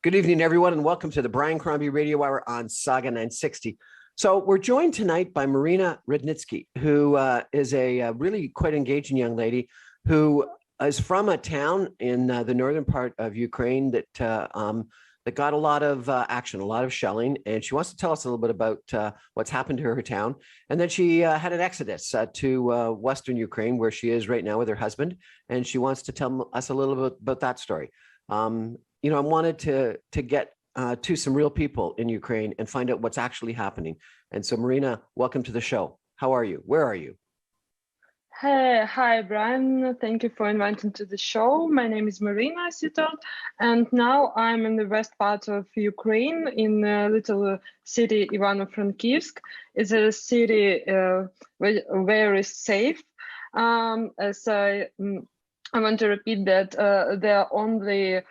Good evening, everyone, and welcome to the Brian Crombie Radio Hour on Saga 960. So we're joined tonight by Maryna Rudnytskykh, who is a really quite engaging young lady who is from a town in the northern part of Ukraine that got a lot of action, a lot of shelling, and she wants to tell us a little bit about what's happened to her town. And then she had an exodus to Western Ukraine, where she is right now with her husband, and she wants to tell us a little bit about that story. I wanted to get to some real people in Ukraine and find out what's actually happening. And so, Maryna, welcome to the show. How are you? Where are you? Hey, hi, Brian. Thank you for inviting to the show. My name is Maryna, as you told, and now I'm in the west part of Ukraine, in a little city Ivano-Frankivsk. It's a city very safe. As I want to repeat that there are only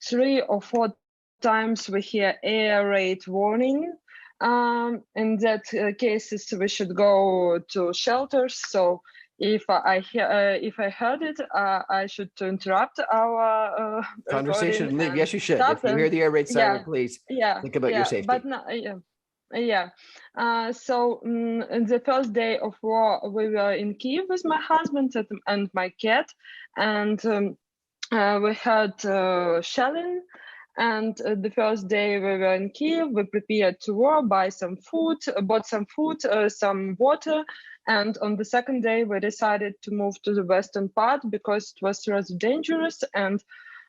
3 or 4 times we hear air raid warning. In that cases, we should go to shelters. So if I heard it, I should interrupt our conversation. Yes, you should. If you hear the air raid siren, please think about your safety. But no, so the first day of war, we were in Kiev with my husband and my cat, and we had shelling. And the first day we were in Kiev, we prepared to war, bought some food, some water. And on the second day, we decided to move to the western part because it was rather dangerous. And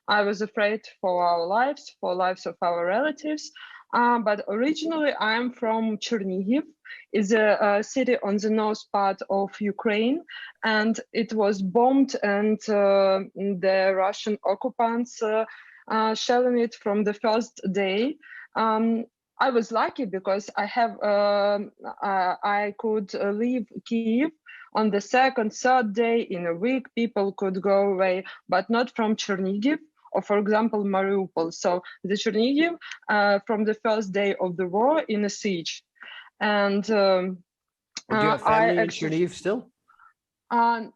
I was afraid for our lives, for lives of our relatives. But originally, I'm from Chernihiv. It's a city on the north part of Ukraine. And it was bombed, and the Russian occupants shelling it from the first day. I was lucky because I could leave Kiev on the second, third day in a week. People could go away, but not from Chernihiv or, for example, Mariupol. So the Chernihiv from the first day of the war in a siege. And do you have family in Chernihiv still? Part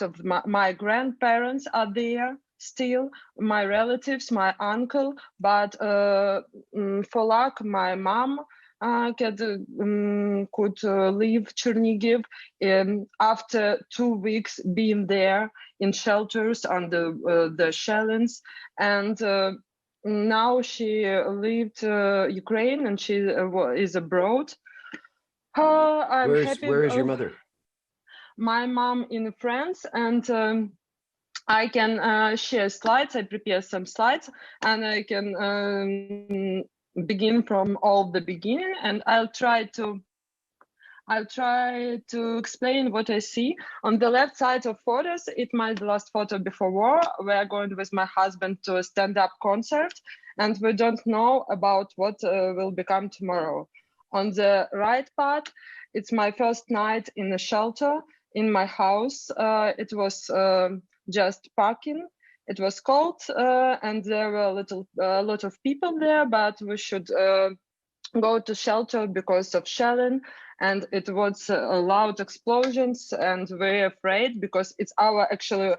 of my grandparents are there still, my relatives, my uncle, but for luck, my mom could leave Chernihiv after 2 weeks being there in shelters under the shellings, and now she left Ukraine, and she is abroad. I'm happy. Where is your mother? My mom in France, and I can share slides. I prepare some slides, and I can begin from all the beginning, and I'll try to explain what I see. On the left side of photos, it's my last photo before war. We are going with my husband to a stand-up concert, and we don't know about what will become tomorrow. On the right part, it's my first night in a shelter in my house. It was just parking. It was cold, and there were a lot of people there, but we should go to shelter because of shelling, and it was loud explosions, and we're afraid because it's our actually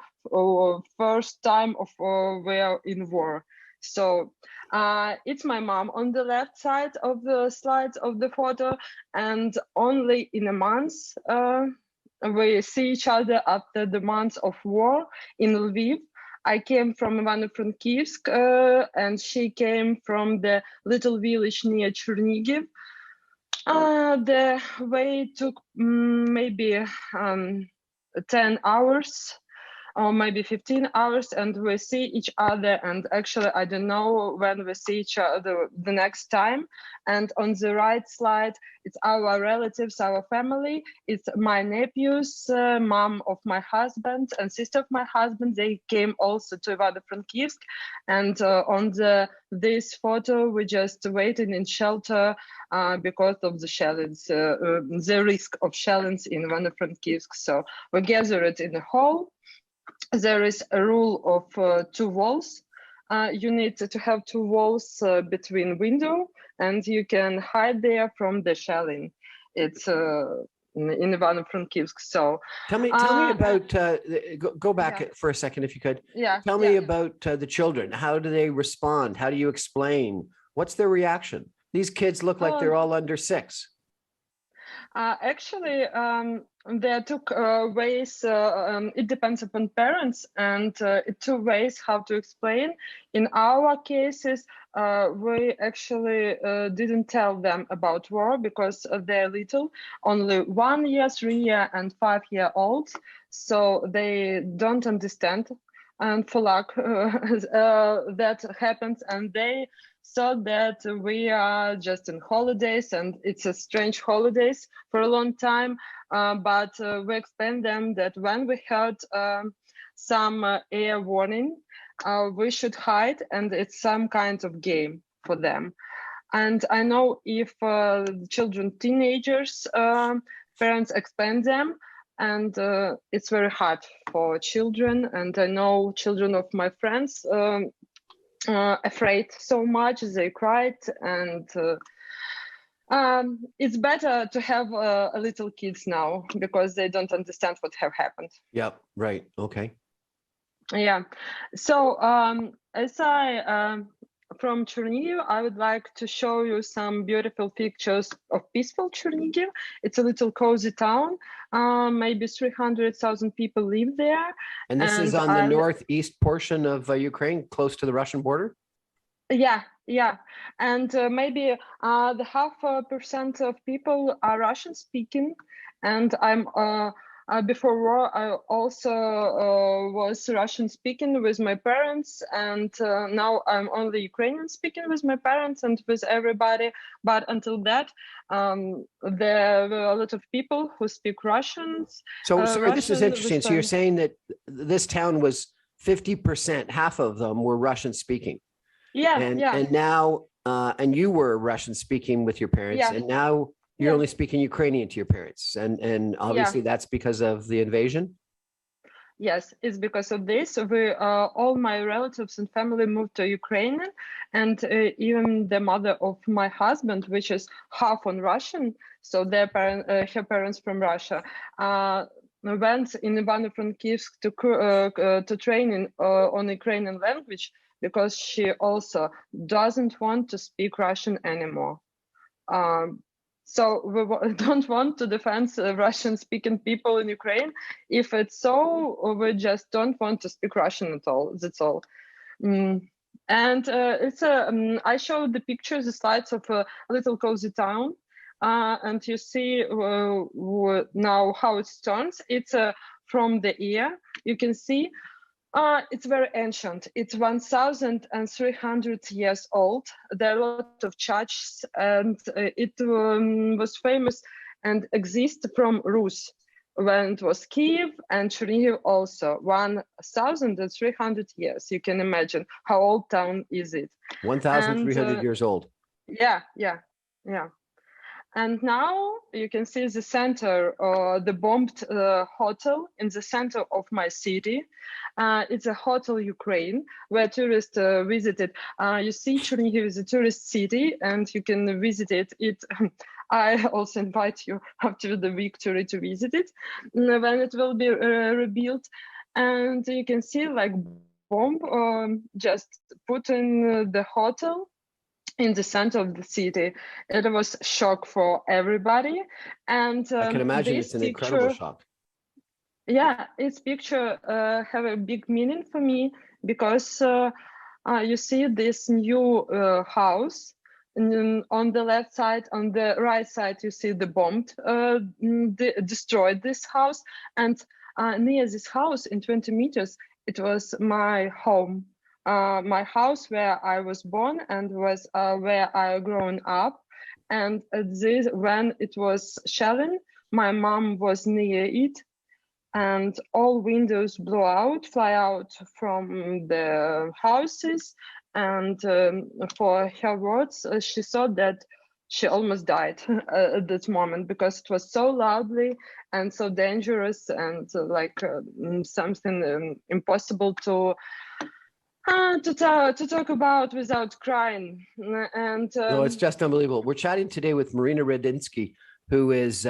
first time of we're in war. So it's my mom on the left side of the slides of the photo, and only in a month we see each other after the months of war in Lviv. I came from Ivano-Frankivsk, and she came from the little village near Chernihiv. The way took maybe 10 hours or maybe 15 hours, and we see each other, and actually I don't know when we see each other the next time. And on the right slide, it's our relatives, our family. It's my nephews, mom of my husband and sister of my husband. They came also to Ivano-Frankivsk, and on this photo we just waiting in shelter because of the shellings, the risk of shellings in Ivano-Frankivsk. So we gathered in the hall. There is a rule of 2 walls. You need to have 2 walls between window, and you can hide there from the shelling. It's in Ivano-Frankivsk. So tell me about go back for a second if you could. Tell me about the children. How do they respond? How do you explain? What's their reaction? These kids look like they're all under 6. Actually, there are two ways. It depends upon parents, and 2 ways how to explain. In our cases, we actually didn't tell them about war because they're little, only 1 year, 3 year, and 5-year-olds, so they don't understand. And for luck, that happens, and they thought that we are just in holidays, and it's a strange holidays for a long time. But we explained them that when we heard some air warning, we should hide, and it's some kind of game for them. And I know if children, teenagers, parents explain them, and it's very hard for children. And I know children of my friends afraid so much, they cried, and it's better to have little kids now because they don't understand what have happened. Yep, right. Okay. Yeah. So as I from Chernihiv, I would like to show you some beautiful pictures of peaceful Chernihiv. It's a little cozy town. Maybe 300,000 people live there. And this is on the northeast portion of Ukraine, close to the Russian border? Yeah. And maybe the 0.5% of people are Russian speaking. And I'm before war, I also was Russian speaking with my parents, and now I'm only Ukrainian speaking with my parents and with everybody. But until that, there were a lot of people who speak Russians. So sorry, this is interesting. So you're saying that this town was 50%, half of them were Russian speaking. Yeah. And now, and you were Russian speaking with your parents, and now you're only speaking Ukrainian to your parents, and obviously that's because of the invasion. Yes, it's because of this. All my relatives and family moved to Ukraine, and even the mother of my husband, which is half on Russian, so her parents from Russia, went in Ivano-Frankivsk to training on Ukrainian language because she also doesn't want to speak Russian anymore. So we don't want to defend Russian-speaking people in Ukraine. If it's so, we just don't want to speak Russian at all. That's all. And it's I showed the pictures, the slides of a little cozy town, and you see now how it turns. It's from the air. You can see. It's very ancient. It's 1,300 years old. There are a lot of churches, and it was famous and exists from Rus when it was Kiev and Chernihiv also. 1,300 years. You can imagine how old town is it. 1,300 years old. Yeah. And now you can see the center, the bombed hotel in the center of my city. It's a hotel Ukraine where tourists visited. You see Chernihiv is a tourist city and you can visit it. I also invite you after the victory to visit it when it will be rebuilt. And you can see like bomb just put in the hotel in the center of the city. It was shock for everybody, and I can imagine it's an incredible shock. Yeah, its picture have a big meaning for me because you see this new house, and on the left side, on the right side, you see the bombed, destroyed this house, and near this house in 20 meters, it was my home. My house where I was born and was where I grown up, and this when it was shelling, my mom was near it, and all windows fly out from the houses. And for her words, she thought that she almost died at that moment because it was so loudly and so dangerous and something impossible to talk about without crying. And no, it's just unbelievable. We're chatting today with Maryna Rudnytskykh, who is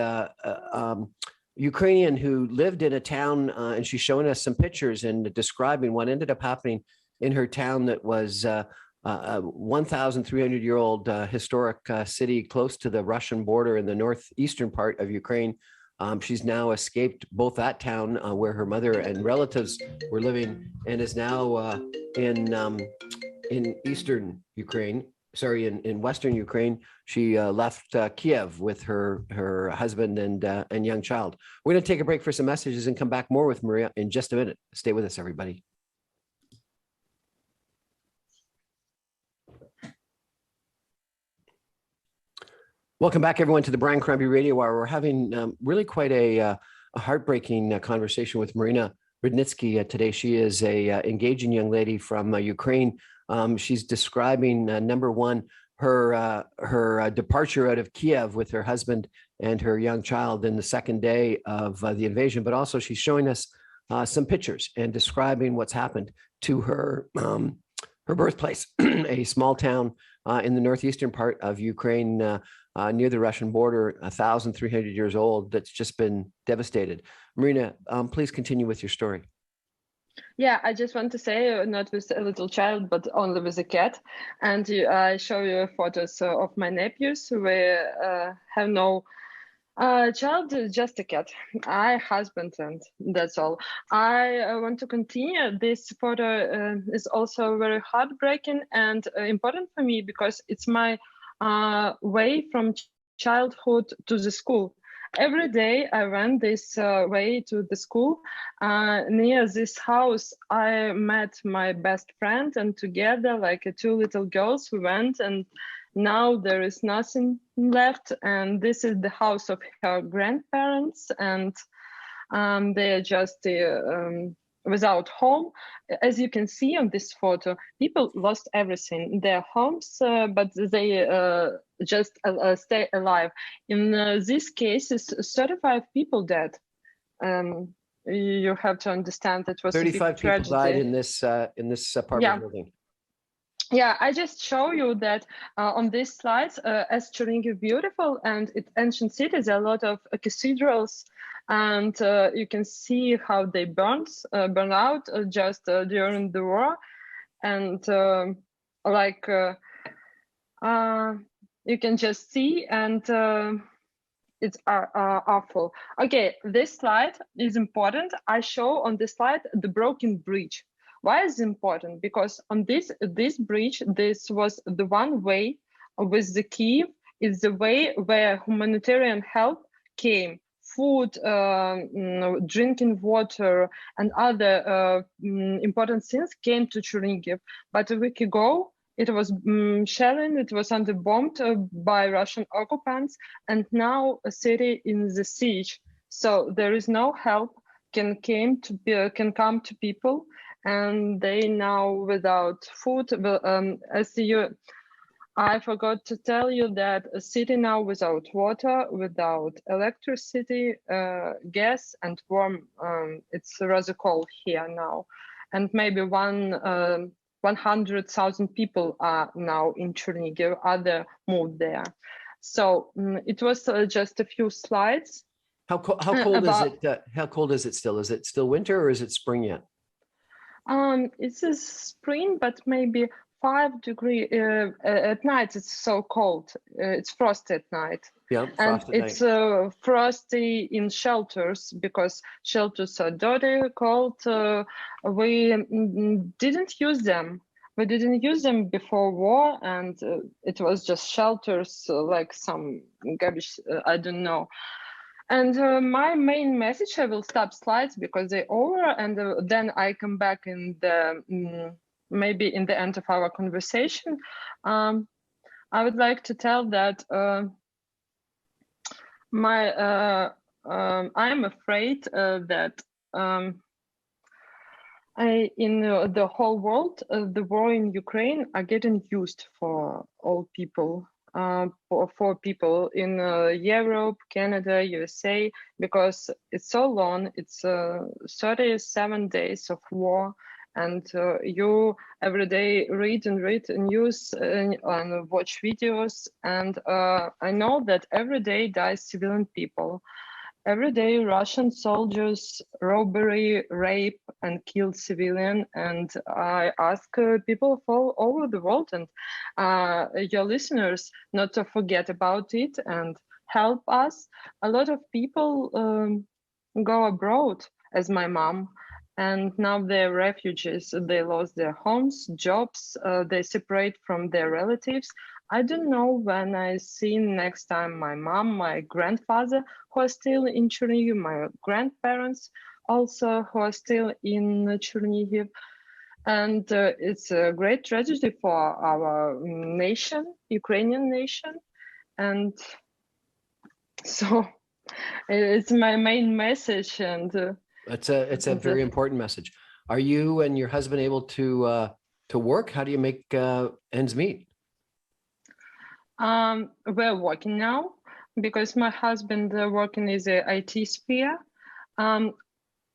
Ukrainian, who lived in a town, and she's showing us some pictures and describing what ended up happening in her town that was a 1,300-year-old historic city close to the Russian border in the northeastern part of Ukraine. She's now escaped both that town where her mother and relatives were living, and is now in eastern Ukraine. Sorry, in western Ukraine. She left Kiev with her husband and young child. We're going to take a break for some messages and come back more with Maria in just a minute. Stay with us, everybody. Welcome back, everyone, to the Brian Crombie Radio Hour. We're having really quite a heartbreaking conversation with Maryna Rudnytskykh today. She is a engaging young lady from Ukraine. She's describing, number one, her departure out of Kiev with her husband and her young child in the second day of the invasion, but also she's showing us some pictures and describing what's happened to her birthplace, a small town in the northeastern part of Ukraine, near the Russian border, 1,300 years old, that's just been devastated. Maryna, please continue with your story. Yeah, I just want to say, not with a little child, but only with a cat. And I show you photos of my nephews. We have no child, just a cat. I husband, and that's all. I want to continue. This photo is also very heartbreaking and important for me, because it's my way from childhood to the school. Every day I went this way to the school. Near this house, I met my best friend, and together, like two little girls, we went, and now there is nothing left. And this is the house of her grandparents, and they are just without home. As you can see on this photo, people lost everything, their homes, but they just stay alive. In these cases, 35 people dead. You have to understand it was 35 people died in this apartment building. Yeah, I just show you that on these slides, as Chernihiv is beautiful and it's ancient city, there are a lot of cathedrals, and you can see how they burn out just during the war, and you can just see, and it's awful. Okay, this slide is important. I show on this slide the broken bridge. Why is it important? Because on this bridge, this was the one way with the Kiev, is the way where humanitarian help came. Food, drinking water, and other important things came to Chernihiv. But a week ago, it was shelling, it was under bombed by Russian occupants, and now a city in the siege. So there is no help can come to people, and they now without food. I forgot to tell you that a city now without water, without electricity, gas, and warm. It's rather cold here now, and maybe 100,000 people are now in Chernihiv. Other moved there. So it was just a few slides. How cold is it? How cold is it still? Is it still winter or is it spring yet? It's a spring, but maybe 5 degrees at night. It's so cold. It's frosty at night. Yeah, and it's frosty in shelters, because shelters are dirty, cold. We didn't use them. We didn't use them before war, and it was just shelters, like some garbage. I don't know. And my main message, I will stop slides because they're over, and then I come back in the maybe in the end of our conversation. I would like to tell that I'm afraid that in the whole world, the war in Ukraine are getting used for all people. For people in Europe, Canada, USA, because it's so long. It's 37 days of war, and you every day read news and watch videos, and I know that every day dies civilian people. Every day Russian soldiers robbery, rape, and kill civilian. And I ask people all over the world and your listeners not to forget about it and help us. A lot of people go abroad, as my mom, and now they're refugees. They lost their homes, jobs, they separate from their relatives. I don't know when I see next time my mom, my grandfather, who are still in Chernihiv, my grandparents also who are still in Chernihiv. And it's a great tragedy for our nation, Ukrainian nation. And so it's my main message. And it's a very important message. Are you and your husband able to work? How do you make ends meet? We're working now because my husband working in the IT sphere.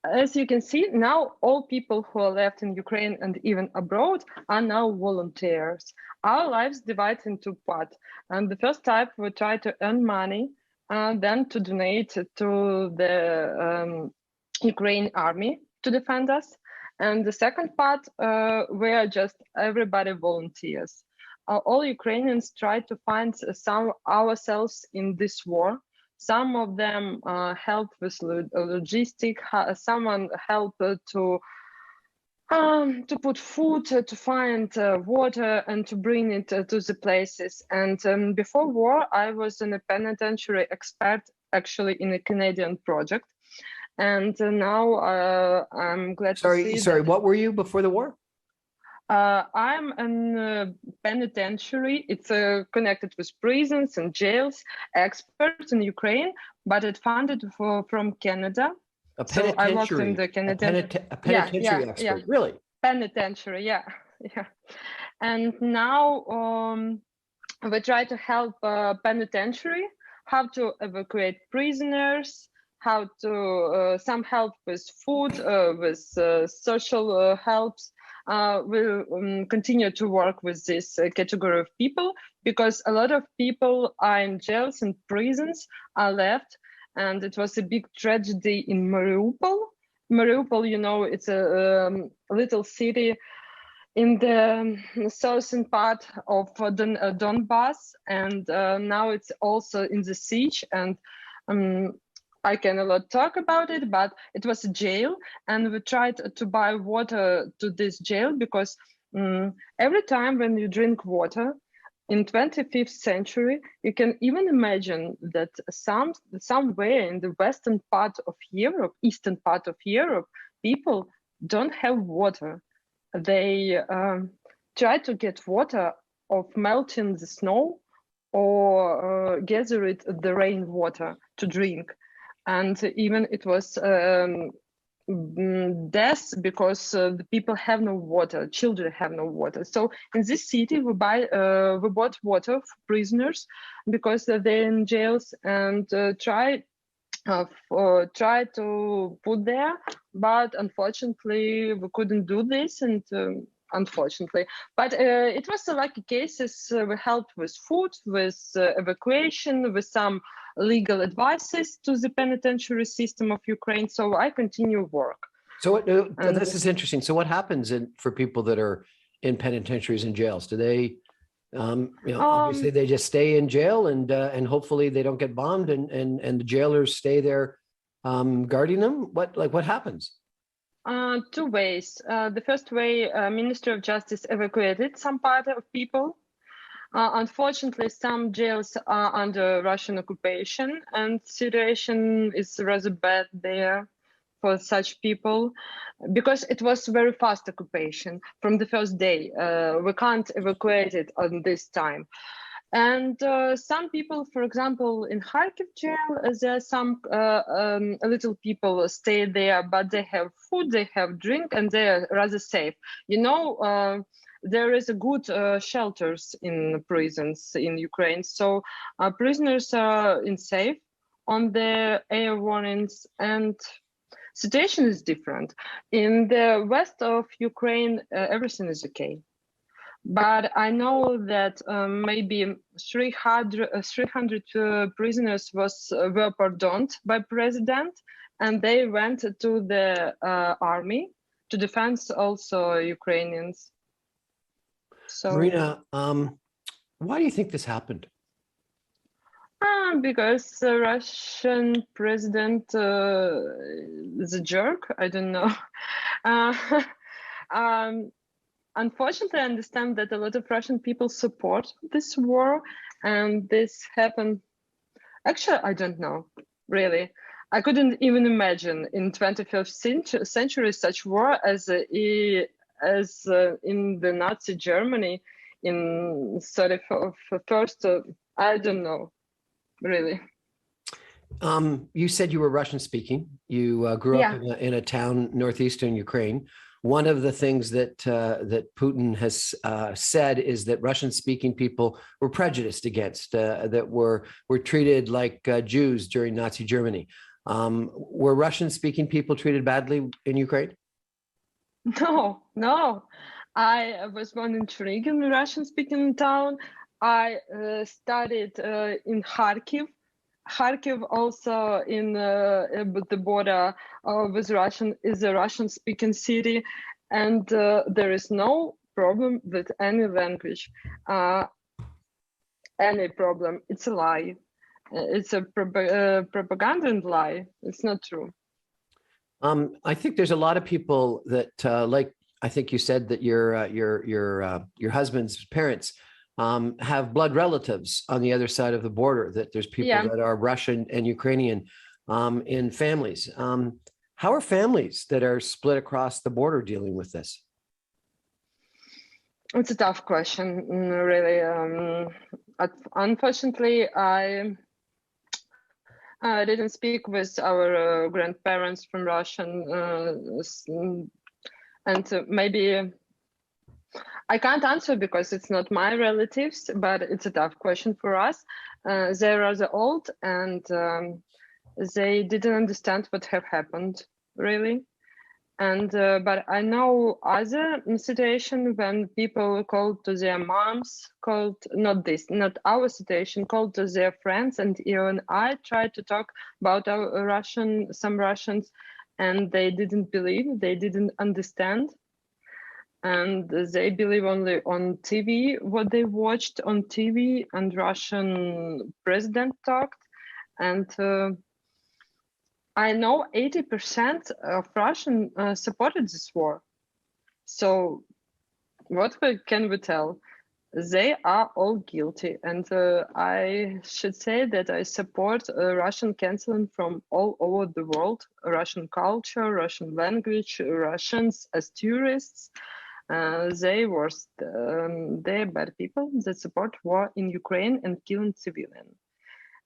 As you can see, now all people who are left in Ukraine and even abroad are now volunteers. Our lives divide into parts. And the first type, we try to earn money, then to donate to the Ukraine army to defend us. And the second part, we are just everybody volunteers. All Ukrainians try to find some ourselves in this war. Some of them help with logistics. Someone help to put food, to find water, and to bring it to the places. And before war, I was a penitentiary expert, actually in a Canadian project. And now I'm glad to see. Sorry, what were you before the war? I'm in penitentiary. It's connected with prisons and jails, expert in Ukraine, but it funded from Canada. So I worked in the Canadian penitentiary expert, really? Penitentiary, yeah. And now we try to help penitentiary, how to evacuate prisoners, how to some help with food, with social helps. We'll continue to work with this category of people because a lot of people are in jails and prisons, are left. And it was a big tragedy in Mariupol. Mariupol, you know, it's a little city in the southern part of Donbass. And now it's also in the siege. And I cannot talk about it, but it was a jail, and we tried to buy water to this jail because every time when you drink water in 25th century, you can even imagine that somewhere in the western part of Europe, eastern part of Europe, people don't have water. They try to get water of melting the snow or gather it the rainwater to drink. And even it was death because the people have no water, children have no water. So in this city, we bought water for prisoners because they're in jails, and try to put there, but unfortunately we couldn't do this, and unfortunately, but it was like cases we helped with food, with evacuation, with some legal advices to the penitentiary system of Ukraine. So I continue work. So this is interesting. So what happens for people that are in penitentiaries and jails? Do they, obviously they just stay in jail and hopefully they don't get bombed and the jailers stay there guarding them? What happens? Two ways. The first way, Ministry of Justice evacuated some part of people. Unfortunately, some jails are under Russian occupation, and situation is rather bad there for such people because it was very fast occupation from the first day. We can't evacuate it on this time. And some people, for example, in Kharkiv jail, there are some little people stay there, but they have food, they have drink, and they are rather safe. You know, there is a good shelters in prisons in Ukraine, so prisoners are in safe on their air warnings, and Situation is different. In the west of Ukraine, everything is okay. But I know that maybe 300 prisoners were pardoned by president, and they went to the army to defend also Ukrainians. So, Maryna, why do you think this happened? because the Russian president is a jerk. I don't know. Unfortunately, I understand that a lot of Russian people support this war, and this happened. Actually, I don't know, really. I couldn't even imagine in 21st century such war as in the Nazi Germany in 31st. I don't know, really. You said you were Russian speaking. You grew up in a town northeastern Ukraine. One of the things that that Putin has said is that Russian-speaking people were prejudiced against, that were treated like Jews during Nazi Germany. Were Russian-speaking people treated badly in Ukraine? No. I was born in Chernihiv, a Russian-speaking town. I studied in Kharkiv. Kharkiv also in the border with Russian is a Russian-speaking city, and there is no problem with any language. Any problem, it's a lie. It's a propaganda and lie. It's not true. I think there's a lot of people that, like I think you said that your husband's parents have blood relatives on the other side of the border, that there's people that are Russian and Ukrainian in families. How are families that are split across the border dealing with this? It's a tough question, really. Unfortunately, I didn't speak with our grandparents from Russian, and maybe I can't answer because it's not my relatives, but it's a tough question for us. They are rather old, and they didn't understand what have happened, really. And but I know other situation when people called to their moms, not our situation, called to their friends, and even I tried to talk about some Russians, and they didn't believe, they didn't understand. And they believe only on TV, what they watched on TV, and Russian president talked. And I know 80% of Russian supported this war. So what can we tell? They are all guilty. And I should say that I support Russian canceling from all over the world, Russian culture, Russian language, Russians as tourists. They're bad people that support war in Ukraine and killing civilians.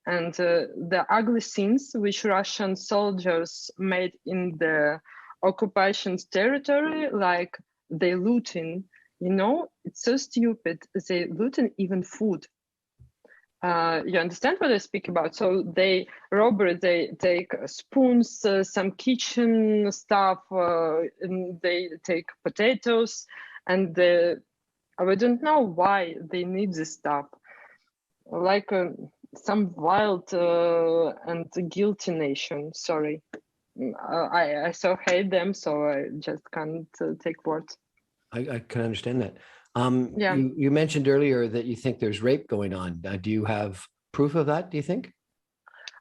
And the ugly scenes which Russian soldiers made in the occupation's territory, like they looting, it's so stupid. They looting even food. You understand what I speak about? So they take spoons, some kitchen stuff, and they take potatoes, and I don't know why they need this stuff. Like some wild and guilty nation. Sorry, I so hate them, so I just can't take words. I can understand that. You mentioned earlier that you think there's rape going on. Do you have proof of that, do you think?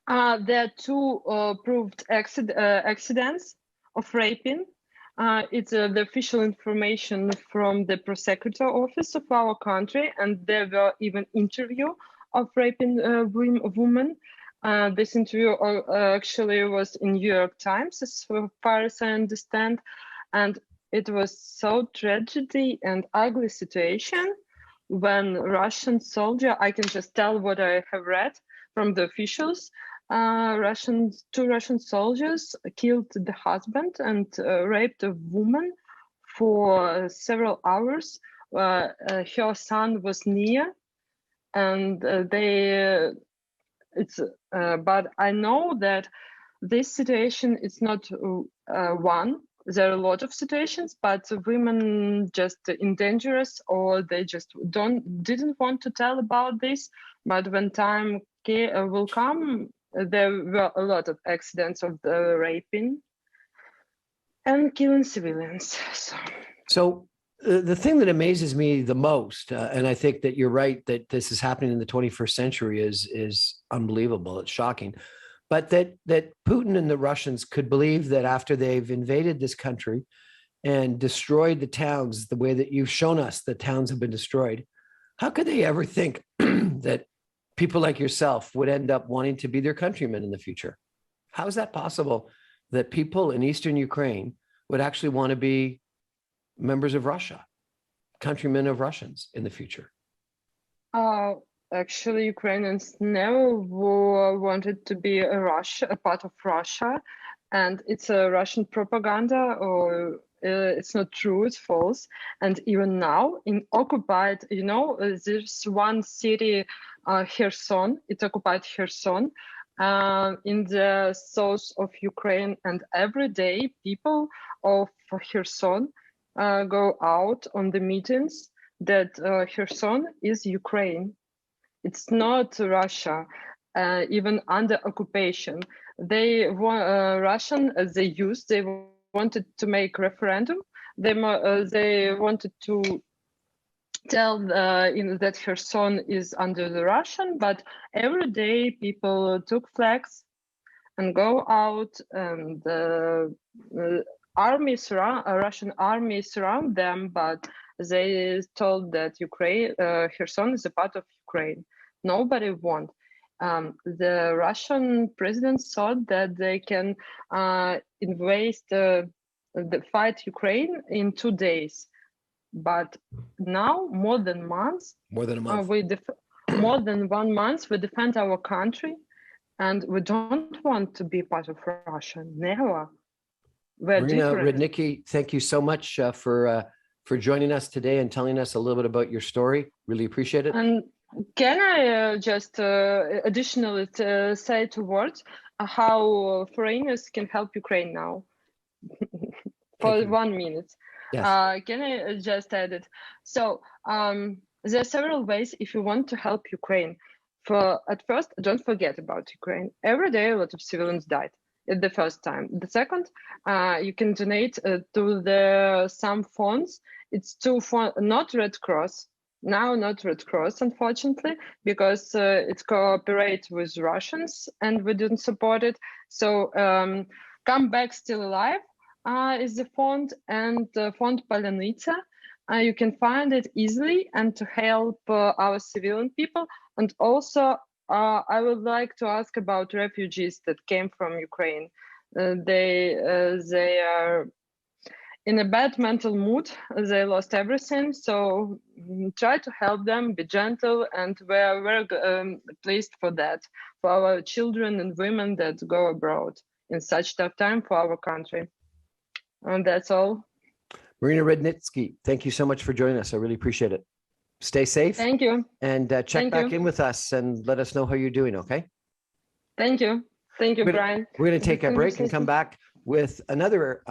There are two proved accidents of raping. It's the official information from the prosecutor office of our country, and there were even interview of raping women. This interview actually was in New York Times, as far as I understand, and it was so tragedy and ugly situation when Russian soldier, I can just tell what I have read from the officials, two Russian soldiers killed the husband and raped a woman for several hours. Her son was near, and but I know that this situation is not one. There are a lot of situations, but women just dangerous, or they just didn't want to tell about this. But when time will come, there were a lot of accidents of the raping and killing civilians. So the thing that amazes me the most, and I think that you're right that this is happening in the 21st century, is unbelievable. It's shocking. But that Putin and the Russians could believe that after they've invaded this country and destroyed the towns the way that you've shown us the towns have been destroyed, how could they ever think that people like yourself would end up wanting to be their countrymen in the future? How is that possible that people in Eastern Ukraine would actually want to be members of Russia, countrymen of Russians in the future? Actually, Ukrainians never wanted to be a part of Russia, and it's a Russian propaganda, or it's not true, it's false. And even now, in occupied, there's one city, Kherson. It's occupied Kherson, in the south of Ukraine, and every day people of Kherson go out on the meetings that Kherson is Ukraine. It's not Russia, even under occupation. They Russian they wanted to make referendum. They wanted to tell that Kherson is under the Russian, but every day people took flags and go out, and Russian army surround them, but they told that Kherson is a part of Ukraine. Nobody won. The Russian president thought that they can fight Ukraine in 2 days, but now more than a month, more than 1 month, we defend our country, and we don't want to be part of Russia. Never. Maryna Rudnytskykh, thank you so much for joining us today and telling us a little bit about your story. Really appreciate it. And can I just additionally say 2 words how foreigners can help Ukraine now? For 1 minute. Yes. Can I just add it? So there are several ways if you want to help Ukraine. At first, don't forget about Ukraine. Every day, a lot of civilians died. At the first time. The second, you can donate to some funds. It's not Red Cross. Now not Red Cross, unfortunately, because it cooperates with Russians and we didn't support it. So Come Back Still Alive is the font, and font Palynica. You can find it easily and to help our civilian people. And also, I would like to ask about refugees that came from Ukraine. They are in a bad mental mood. They lost everything. So try to help them, be gentle, and we are very pleased for that, for our children and women that go abroad in such tough time for our country. And that's all. Maryna Rudnytskykh, thank you so much for joining us. I really appreciate it. Stay safe. Thank you. And check back in with us and let us know how you're doing, okay? Thank you. Thank you, Brian. We're going to take a break and come back with another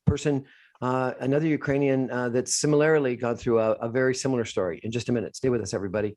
person, another Ukrainian that's similarly gone through a very similar story in just a minute. Stay with us, everybody.